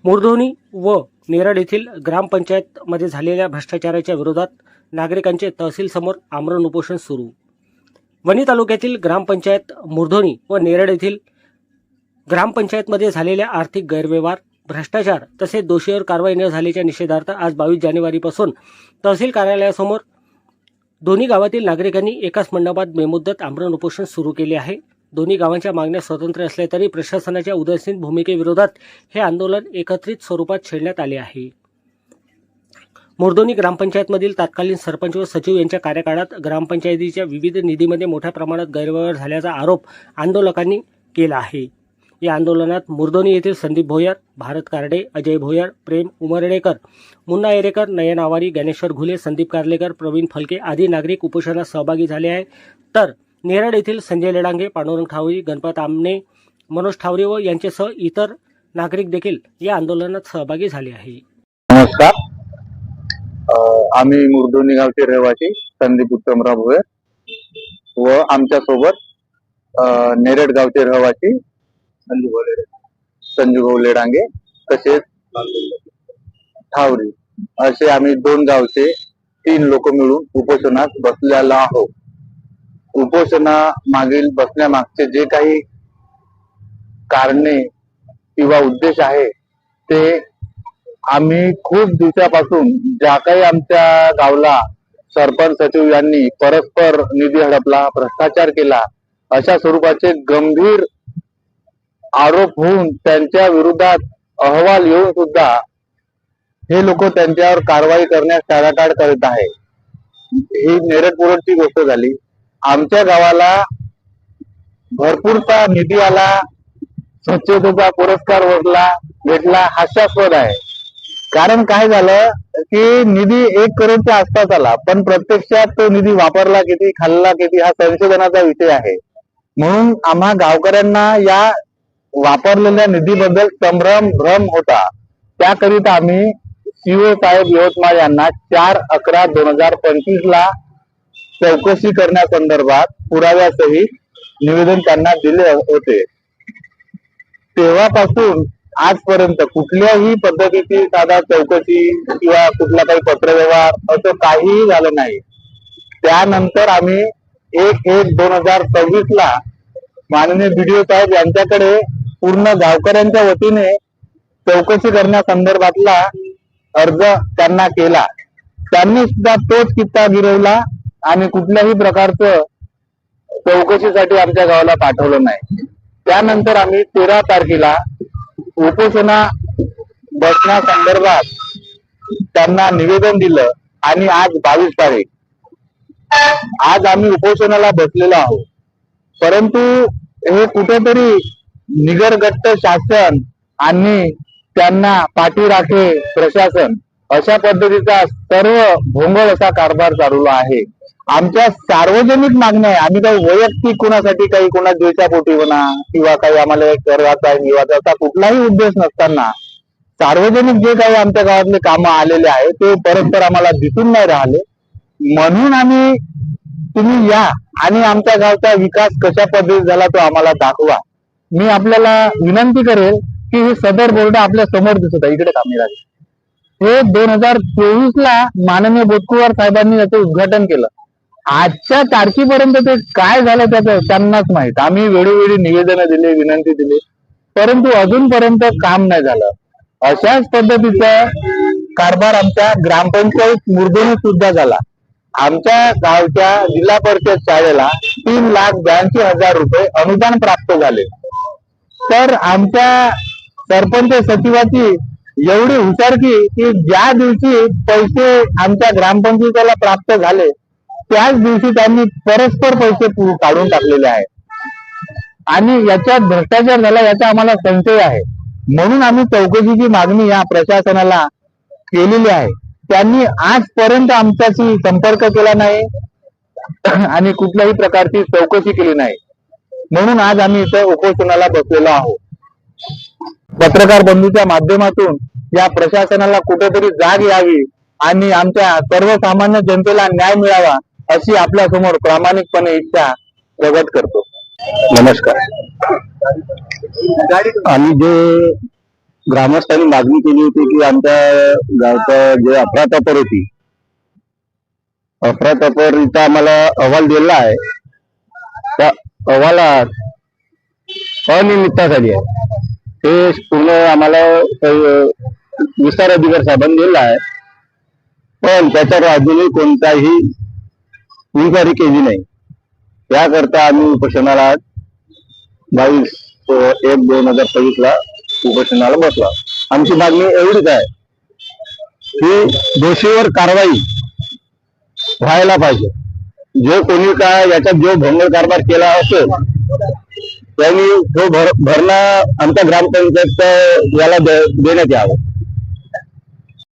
मुरधोनी व नेरळ येथील ग्रामपंचायतमध्ये झालेल्या भ्रष्टाचाराच्या विरोधात नागरिकांचे तहसीलसमोर आमरण उपोषण सुरू. वणी तालुक्यातील ग्रामपंचायत मुरधोनी व नेरळ येथील ग्रामपंचायतमध्ये झालेल्या आर्थिक गैरव्यवहार, भ्रष्टाचार तसेच दोषीवर कारवाई न झाल्याच्या निषेधार्थ आज 22 जानेवारीपासून तहसील कार्यालयासमोर दोन्ही गावातील नागरिकांनी एकाच मंडपात बेमुदत आमरण उपोषण सुरू केले आहे. दोन्ही गावांच्या मागण्या स्वतंत्र असल्या तरी प्रशासनाच्या उदासीन भूमिकेविरोधात हे आंदोलन एकत्रित स्वरूपात छेडण्यात आले आहे. मुरधोनी ग्रामपंचायतमधील तत्कालीन सरपंच व सचिव यांच्या कार्यकाळात ग्रामपंचायतीच्या विविध निधीमध्ये मोठ्या प्रमाणात गैरव्यवहार झाल्याचा आरोप आंदोलकांनी केला आहे. या आंदोलनात मुरधोनी येथील संदीप भोयर, भारत कारडे, अजय भोयर, प्रेम उमरडेकर, मुन्ना एरेकर, नयन आवारी, ज्ञानेश्वर घुले, संदीप कारलेकर, प्रवीण फलके आदी नागरिक उपोषणात सहभागी झाले आहेत. तर नेरळ येथील संजय लेडांगे, पांडुरंग ठावरी, गणपत आमने, मनोज ठावरे व यांच्यासह इतर नागरिक देखील या आंदोलनात सहभागी झाले आहे. नमस्कार. आम्ही मुरधोनी गावचे रहिवासी संदीप उत्तमराव भोयर व आमच्या सोबत नेरळ गावचे रहिवासी संजू भाऊ लेडांगे तसेच ठावरी असे आम्ही 2 गावचे 3 लोक मिळून उपोषणात बसलेला आहोत. उपोषणा मागील बसण्यामागचे जे काही कारणे किंवा उद्देश आहे ते आम्ही खूप दिवसापासून ज्या काही आमच्या गावला सरपंच सचिव यांनी परस्पर निधी हडपला, भ्रष्टाचार केला अशा स्वरूपाचे गंभीर आरोप होऊन त्यांच्या विरोधात अहवाल येऊन सुद्धा हे लोक त्यांच्यावर कारवाई करण्यास टाळाटाळ करत आहे. ही नेरळ पुरडची गोष्ट झाली. आमच्या गावाला भरपूरसा निधी आला, स्वच्छतेचा पुरस्कार भेटला, हास्यास्पद आहे. कारण काय झालं की निधी 1 करोडच्या आसपास आला, पण प्रत्यक्षात तो निधी वापरला किती, खाल्ला किती हा संशोधनाचा विषय आहे. म्हणून आम्हा गावकऱ्यांना या वापरलेल्या निधीबद्दल भ्रम होता. त्याकरिता आम्ही सीओ साहेब यवतमाळ यांना 4/11/2025 ला चौकशी करण्यासंदर्भात पुराव्यासहित निवेदन त्यांना दिले होते. तेव्हापासून आजपर्यंत कुठल्याही पद्धतीची साधा चौकशी किंवा कुठला काही पत्रव्यवहार असं काहीही झालं नाही. त्यानंतर आम्ही 1/1/2026 ला माननीय BDO साहेब यांच्याकडे पूर्ण गावकऱ्यांच्या वतीने चौकशी करण्यासंदर्भातला अर्ज त्यांना केला. त्यांनी सुद्धा तोच किस्सा गिरवला आणि कुठल्याही प्रकारचं चौकशीसाठी आमच्या गावाला पाठवलं नाही. त्यानंतर आम्ही 13 तारखेला उपोषणा बसण्यासंदर्भात त्यांना निवेदन दिलं आणि आज 22 तारीख, आज आम्ही उपोषणाला बसलेलो आहोत. परंतु हे कुठेतरी निगरगट्ट शासन आणि त्यांना पाठी राखे प्रशासन अशा पद्धतीचा सर्व भोंगळ असा कारभार चालवला आहे. आमच्या सार्वजनिक मागण्या आहे. आम्ही काही वैयक्तिक कोणासाठी काही कोणा द्वेषापोटी म्हणा किंवा काही आम्हाला करायचा निवाचा असा कुठलाही उद्देश नसताना सार्वजनिक जे काही आमच्या गावातले कामं आलेले आहे ते परस्पर आम्हाला दिसून नाही राहिले. म्हणून आम्ही तुम्ही या आणि आमच्या गावचा विकास कशा पद्धतीत झाला तो आम्हाला दाखवा. मी आपल्याला विनंती करेल की हे सदर बोर्ड आपल्या समोर दिसत आहे, इकडे कामी राहील. हे 2024 ला माननीय बोतकुवार साहेबांनी याचं उद्घाटन केलं. आजच्या तारखेपर्यंत ते काय झालं त्याचं त्यांनाच माहित. आम्ही वेळोवेळी निवेदन दिले, विनंती दिली, परंतु अजूनपर्यंत काम नाही झालं. अशाच पद्धतीचा कारभार आमच्या ग्रामपंचायत मुरधोनी सुद्धा झाला. आमच्या गावच्या जिल्हा परिषद शाळेला 3,82,000 रुपये अनुदान प्राप्त झाले. तर आमच्या सरपंच सचिवाची एवढी हुशारकी की ज्या दिवशी पैसे आमच्या ग्रामपंचायतीला प्राप्त झाले त्याच दिवशी त्यांनी परस्पर पैसे काढून टाकलेले आहेत आणि याच्यात भ्रष्टाचार झाला याचा आम्हाला संशय आहे. म्हणून आम्ही चौकशीची मागणी या प्रशासनाला केलेली आहे. त्यांनी आजपर्यंत आमच्याशी संपर्क केला नाही आणि कुठल्याही प्रकारची चौकशी केली नाही. म्हणून आज आम्ही इथं उपोषणाला बसलेलो आहोत. पत्रकार बंधूच्या माध्यमातून या प्रशासनाला कुठेतरी जाग यावी आणि आमच्या सर्वसामान्य जनतेला न्याय मिळावा अशी आपल्या समोर प्रामाणिकपणे इच्छा प्रगट करतो. नमस्कार. आम्ही जे ग्रामस्थांनी मागणी केली होती की आमच्या गावचं जे अफरातफर होती, अफरातफरीचा आम्हाला अहवाल दिला आहे. त्या अहवालात अनियमितता झाली आहे. ते पूर्ण आम्हाला विस्तार अधिकारी साहेबांनी दिला आहे, पण त्याच्यावर अजूनही कोणताही इन्क्वायरी केली नाही. त्याकरता आम्ही उपोषणाला 22/1/2024 उपोषणाला बसला. आमची मागणी एवढीच आहे की दोषीवर कारवाई व्हायला पाहिजे. जो कोणी काय याच्यात जो भंग कारभार केला असेल त्यांनी तो भरणा आमच्या ग्रामपंचायत याला देण्यात यावं.